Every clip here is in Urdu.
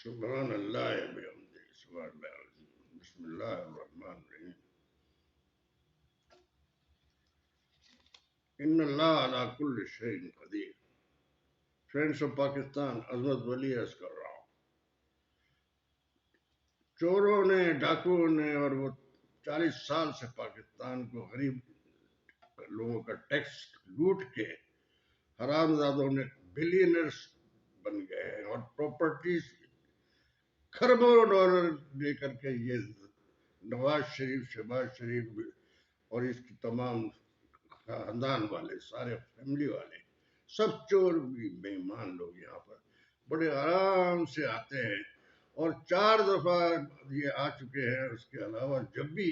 سبحان اللہ بحمدہ سبحان اللہ العظیم بسم اللہ الرحمن الرحیم ان اللہ علی کل شیء قدیر. فرینڈس آف پاکستان، عظمت ولی عرض کر رہا ہوں. چوروں نے، ڈاکوؤں نے، اور وہ 40 سال سے پاکستان کو غریب لوگوں کا ٹیکس لوٹ کے حرام زادوں نے بلینرز بن گئے ہیں اور پراپرٹیز کھربوں ڈالر لے کر کے یہ نواز شریف، شہباز شریف اور اس کی تمام خاندان والے، سارے فیملی والے، سب چور بھی بے ایمان لوگ یہاں پر بڑے آرام سے آتے ہیں اور 4 دفعہ یہ آ چکے ہیں. اس کے علاوہ جب بھی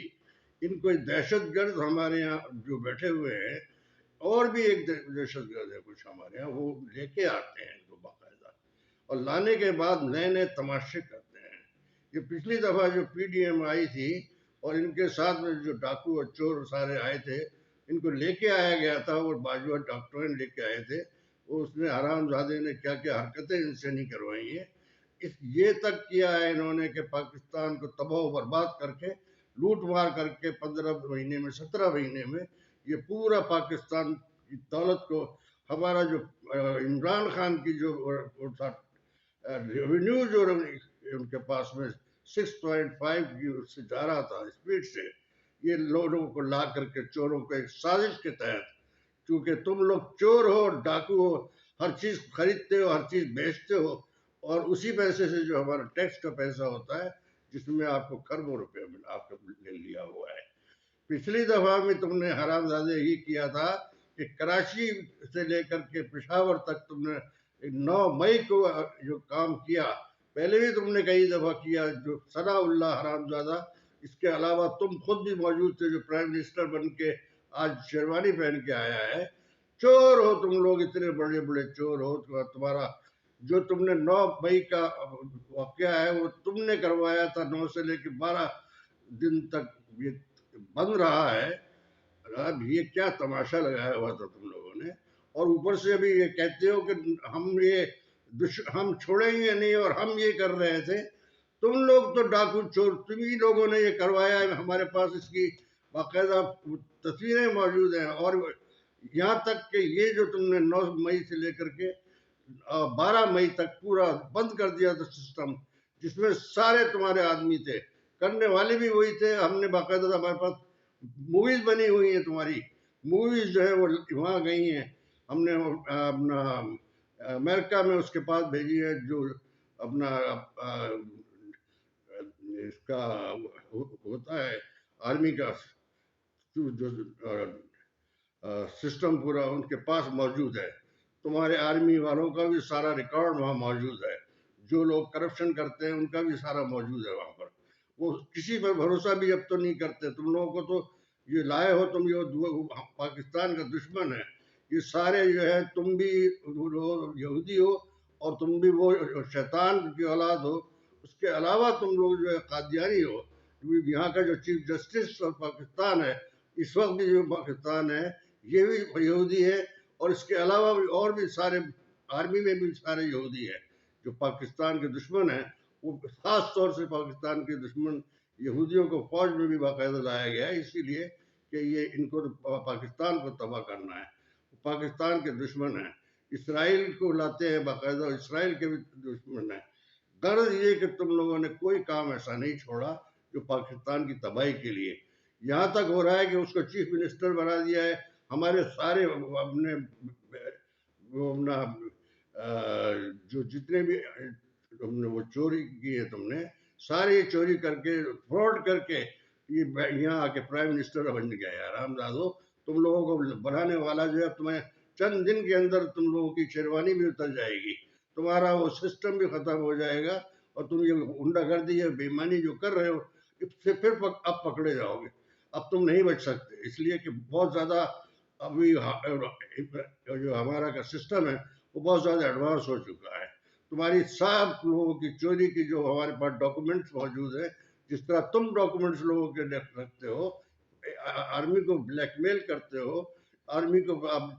ان کو دہشت گرد ہمارے یہاں جو بیٹھے ہوئے ہیں، اور بھی ایک دہشت گرد ہے کچھ ہمارے یہاں، وہ لے کے آتے ہیں ان کو باقاعدہ، اور لانے کے بعد نئے نئے تماشے کرتے ہیں. یہ پچھلی دفعہ جو پی ڈی ایم آئی تھی اور ان کے ساتھ میں جو ڈاکو اور چور سارے آئے تھے، ان کو لے کے آیا گیا تھا، وہ باجوہ ڈاکٹریں لے کے آئے تھے. وہ اس نے حرام زادے نے کیا کیا حرکتیں ان سے نہیں کروائی ہیں. یہ تک کیا ہے انہوں نے کہ پاکستان کو تباہ و برباد کر کے، لوٹ مار کر کے 15 مہینے میں، 17 مہینے میں یہ پورا پاکستان کی دولت کو، ہمارا جو عمران خان کی جو ریونیو جو ان کے پاس میں 6.5 کی اس سے جا رہا تھا اسپیڈ سے، یہ لوگوں کو لا کر کے چوروں کو ایک سازش کے تحت، کیونکہ تم لوگ چور ہو، ڈاکو ہو، ہر چیز خریدتے ہو، ہر چیز بیچتے ہو، اور اسی پیسے سے جو ہمارا ٹیکس کا پیسہ ہوتا ہے، جس میں آپ کو کروڑوں روپے آپ کا لے لیا ہوا ہے. پچھلی دفعہ میں تم نے حرام زادے ہی کیا تھا کہ کراچی سے لے کر کے پشاور تک تم نے 9 مئی کو جو کام کیا، پہلے بھی تم نے کئی دفعہ کیا، جو ثناء اللہ حرام زادہ. اس کے علاوہ تم خود بھی موجود تھے جو پرائم منسٹر بن کے آج شیروانی پہن کے آیا ہے. چور ہو تم لوگ، اتنے بڑے بڑے چور ہو. تمہارا جو تم نے 9 مئی کا واقعہ ہے وہ تم نے کروایا تھا، 9 سے لے کے 12 دن تک یہ بند رہا ہے. اب یہ کیا تماشا لگایا ہوا تھا تم لوگوں نے، اور اوپر سے ابھی یہ کہتے ہو کہ ہم چھوڑیں گے نہیں اور ہم یہ کر رہے تھے. تم لوگ تو ڈاکو چور، تم ہی لوگوں نے یہ کروایا ہے. ہمارے پاس اس کی باقاعدہ تصویریں موجود ہیں، اور یہاں تک کہ یہ جو تم نے 9 مئی سے لے کر کے 12 مئی تک پورا بند کر دیا تھا سسٹم، جس میں سارے تمہارے آدمی تھے، کرنے والے بھی وہی تھے. ہم نے باقاعدہ ہمارے پاس موویز بنی ہوئی ہیں، تمہاری موویز جو ہے وہ وہاں گئی ہیں. ہم نے اپنا امریکہ میں اس کے پاس بھیجی ہے، جو اپنا اس کا ہوتا ہے آرمی کا جو سسٹم پورا ان کے پاس موجود ہے. تمہارے آرمی والوں کا بھی سارا ریکارڈ وہاں موجود ہے. جو لوگ کرپشن کرتے ہیں ان کا بھی سارا موجود ہے وہاں پر. وہ کسی پر بھروسہ بھی اب تو نہیں کرتے. تم لوگوں کو تو یہ لائے ہو، تم یہ پاکستان کا دشمن ہے. یہ سارے جو ہے تم بھی یہودی ہو اور تم بھی وہ شیطان کی اولاد ہو. اس کے علاوہ تم لوگ جو ہے قادیانی ہو. یہاں کا جو چیف جسٹس اور پاکستان ہے اس وقت بھی، جو پاکستان ہے یہ بھی یہودی ہے، اور اس کے علاوہ بھی اور بھی سارے آرمی میں بھی سارے یہودی ہیں جو پاکستان کے دشمن ہیں. وہ خاص طور سے پاکستان کے دشمن یہودیوں کو فوج میں بھی باقاعدہ لایا گیا ہے، اسی لیے کہ یہ ان کو پاکستان کو تباہ کرنا ہے. پاکستان کے دشمن ہیں. اسرائیل کو لاتے ہیں باقاعدہ، اسرائیل کے بھی دشمن ہیں. غرض یہ کہ تم لوگوں نے کوئی کام ایسا نہیں چھوڑا جو پاکستان کی تباہی کے لیے. یہاں تک ہو رہا ہے کہ اس کو چیف منسٹر بنا دیا ہے. ہمارے سارے اپنے جو جتنے بھی تم نے وہ چوری کی ہے، تم نے ساری چوری کر کے، فراڈ کر کے یہ یہاں آ کے پرائم منسٹر بن گیا ہے. حرام زادو، تم لوگوں کو بنانے والا جو ہے تمہیں چند دن کے اندر تم لوگوں کی شیروانی بھی اتر جائے گی، تمہارا وہ سسٹم بھی ختم ہو جائے گا، اور تم یہ غنڈہ گردی ہے، بے ایمانی جو کر رہے ہو، اس سے پھر اب پکڑے جاؤ گے. اب تم نہیں بچ سکتے، اس لیے کہ بہت زیادہ ابھی جو ہمارا کا سسٹم ہے وہ بہت زیادہ ایڈوانس ہو چکا ہے. تمہاری سب لوگوں کی چوری کی جو ہمارے پاس ڈاکومنٹس موجود ہیں، جس طرح تم ڈاکومنٹس لوگوں کے رکھتے ہو، آرمی کو بلیک میل کرتے ہو، آرمی کو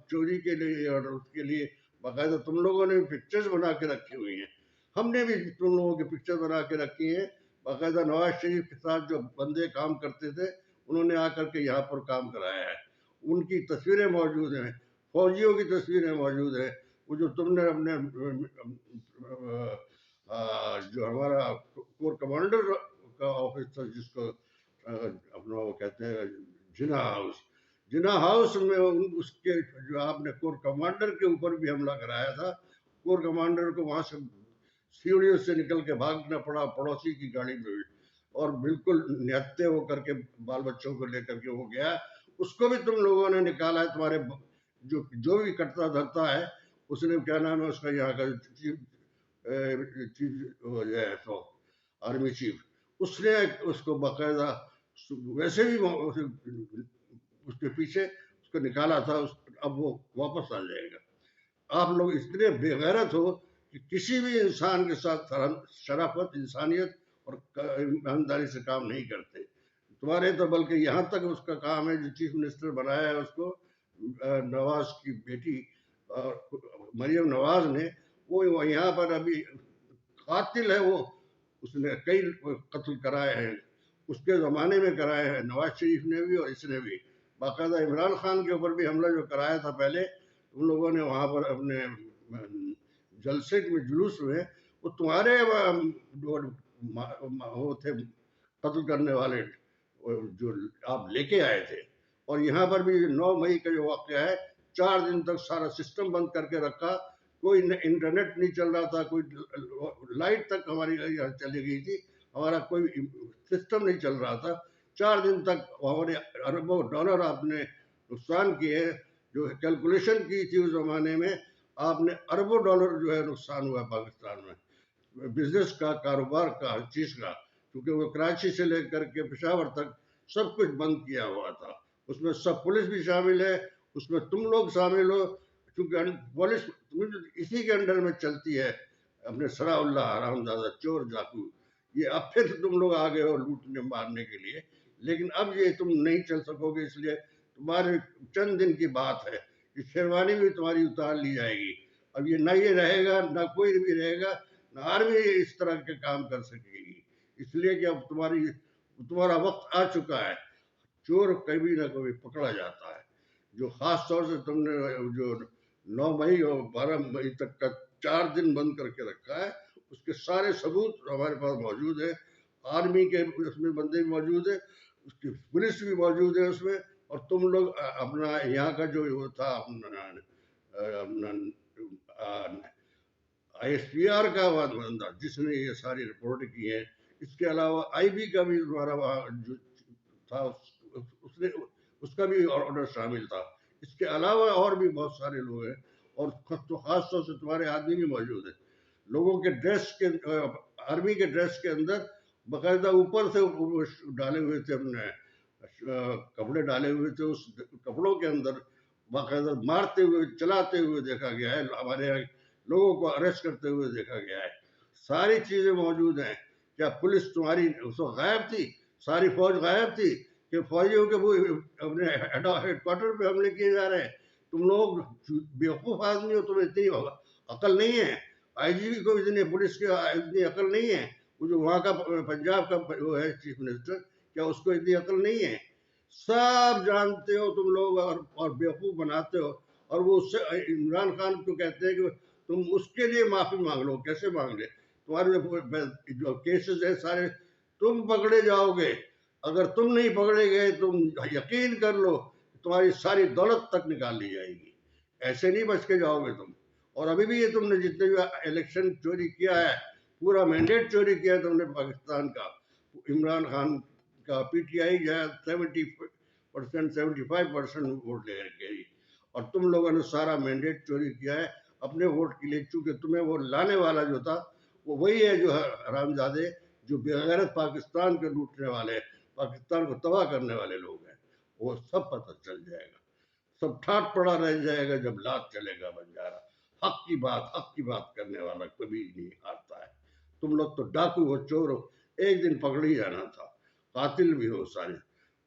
چوری کے لیے اور اس کے لیے باقاعدہ تم لوگوں نے پکچرز بنا کے رکھی ہوئی ہیں. ہم نے بھی تم لوگوں کی پکچر بنا کے رکھی ہے. باقاعدہ نواز شریف کے ساتھ جو بندے کام کرتے تھے انہوں نے آ کر کے یہاں پر کام کرایا ہے. ان کی تصویریں موجود ہیں, فوجیوں کی تصویریں موجود ہیں. وہ جو تم نے اپنے جو ہمارا کور کمانڈر کا آفس تھا جس کو اپنا وہ کہتے ہیں جنا ہاؤس میں اس کے جو آپ نے کور کمانڈر کے اوپر بھی حملہ کرایا تھا. کور کمانڈر کو وہاں سے سیڑھیوں سے نکل کے بھاگنا پڑا پڑوسی کی گاڑی میں, اور بالکل نہتے ہو کر کے بال بچوں کو لے کر کے وہ گیا. اس کو بھی تم لوگوں نے نکالا ہے. تمہارے جو بھی کٹتا دھرتا ہے اس نے کیا نام ہے اس کا یہاں کا آرمی چیف, اس نے اس کو باقاعدہ ویسے بھی اس کے پیچھے اس کو نکالا تھا. اب وہ واپس آ جائے گا. آپ لوگ اتنے بے غیرت ہو کہ کسی بھی انسان کے ساتھ شرافت, انسانیت اور ایمانداری سے کام نہیں کرتے. تمہارے تو بلکہ یہاں تک اس کا کام ہے جو چیف منسٹر بنایا ہے اس کو نواز کی بیٹی مریم نواز نے, وہ یہاں پر ابھی قاتل ہے. وہ اس نے کئی قتل کرائے ہیں, اس کے زمانے میں کرائے ہیں, نواز شریف نے بھی اور اس نے بھی. باقاعدہ عمران خان کے اوپر بھی حملہ جو کرایا تھا پہلے تم لوگوں نے وہاں پر اپنے جلسے میں جلوس میں, وہ تمہارے وہ تھے قتل کرنے والے جو آپ لے کے آئے تھے. اور یہاں پر بھی 9 مئی کا جو واقعہ ہے 4 دن تک سارا سسٹم بند کر کے رکھا. کوئی انٹرنیٹ نہیں چل رہا تھا, کوئی لائٹ تک ہماری یہاں چلی گئی تھی, ہمارا کوئی سسٹم نہیں چل رہا تھا. 4 دن تک ہمارے اربوں ڈالر آپ نے نقصان کیے. جو کیلکولیشن کی تھی اس زمانے میں آپ نے اربوں ڈالر جو ہے نقصان ہوا پاکستان میں, بزنس کا, کاروبار کا, ہر چیز کا. کیونکہ وہ کراچی سے لے کر کے پشاور تک سب کچھ بند کیا ہوا تھا. اس میں سب پولیس بھی شامل ہے, اس میں تم لوگ شامل ہو. کیونکہ پولیس اسی کے انڈر میں چلتی ہے. اپنے سرا اللہ حرام زادہ چور ڈاکو, یہ اب پھر تم لوگ آگے ہو لوٹنے مارنے کے لیے. لیکن اب یہ تم نہیں چل سکو گے, اس لیے تمہارے چند دن کی بات ہے. یہ شیروانی بھی تمہاری اتار لی جائے گی. اب یہ نہ یہ رہے گا, نہ کوئی بھی رہے گا, نہ آرمی اس طرح کے کام کر سکے گی. اس لیے کہ اب تمہارا وقت آ چکا ہے. چور کبھی نہ کبھی پکڑا جاتا ہے. جو خاص طور سے تم نے جو 9 مئی اور 12 مئی تک کا 4 دن بند کر کے رکھا ہے, اس کے سارے ثبوت ہمارے پاس موجود ہیں. آرمی کے اس میں بندے بھی موجود ہیں, اس کی پولیس بھی موجود ہے اس میں. اور تم لوگ اپنا یہاں کا جو وہ تھا اپنا ISPR کا بندہ جس نے یہ ساری رپورٹ کی ہے. اس کے علاوہ IB کا بھی ہمارا وہاں جو تھا اس کا بھی آرڈر شامل تھا. اس کے علاوہ اور بھی بہت سارے لوگ ہیں, اور خاص طور سے تمہارے آدمی بھی موجود ہیں. لوگوں کے ڈریس کے آرمی کے ڈریس کے اندر باقاعدہ اوپر سے ڈالے ہوئے تھے, اپنے کپڑے ڈالے ہوئے تھے. اس کپڑوں کے اندر باقاعدہ مارتے ہوئے چلاتے ہوئے دیکھا گیا ہے, ہمارے لوگوں کو اریسٹ کرتے ہوئے دیکھا گیا ہے. ساری چیزیں موجود ہیں. کیا پولیس تمہاری اس وقت غائب تھی؟ ساری فوج غائب تھی کہ فوجیوں کے وہ اپنے ہیڈ کوارٹر پہ حملے کیے جا رہے ہیں؟ تم لوگ بیوقوف آدمی ہو, تمہیں اتنی عقل نہیں ہے. IGP کو اتنی پولیس کی اتنی عقل نہیں ہے. وہ جو وہاں کا پنجاب کا وہ ہے چیف منسٹر, کیا اس کو اتنی عقل نہیں ہے؟ سب جانتے ہو تم لوگ اور بیوقوف بناتے ہو. اور وہ اس سے عمران خان کو کہتے ہیں کہ تم اس کے لیے معافی مانگ لو. کیسے مانگ لے؟ تمہارے جو کیسز ہیں سارے تم پکڑے جاؤ گے. اگر تم نہیں پکڑے گئے تم یقین کر لو تمہاری ساری دولت تک نکال لی جائے گی. ایسے نہیں بچ کے جاؤ گے تم. اور ابھی بھی یہ تم نے جتنے بھی الیکشن چوری کیا ہے, پورا مینڈیٹ چوری کیا ہے تم نے پاکستان کا. عمران خان کا PTI جو ہے 75% ووٹ لے گئی, اور تم لوگوں نے سارا مینڈیٹ چوری کیا ہے اپنے ووٹ کے لیے. چونکہ تمہیں وہ لانے والا جو تھا وہ وہی ہے جو حرامزادے جو بے غیرت پاکستان کے لوٹنے والے, پاکستان کو تباہ کرنے والے لوگ ہیں. وہ سب پتہ چل جائے گا, سب ٹھاٹ پڑا رہ جائے گا جب لات چلے گا بنجارا. حق کی بات کرنے والا کبھی نہیں ہارتا ہے. تم لوگ تو ڈاکو ہو, چور ہو, ایک دن پکڑ ہی جانا تھا. قاتل بھی ہو, سارے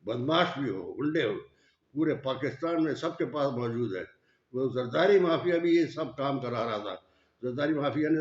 بدماش بھی ہو, گنڈے ہو, پورے پاکستان میں سب کے پاس موجود ہے. وہ زرداری مافیا بھی یہ سب کام کرا رہا تھا. زرداری مافیا نے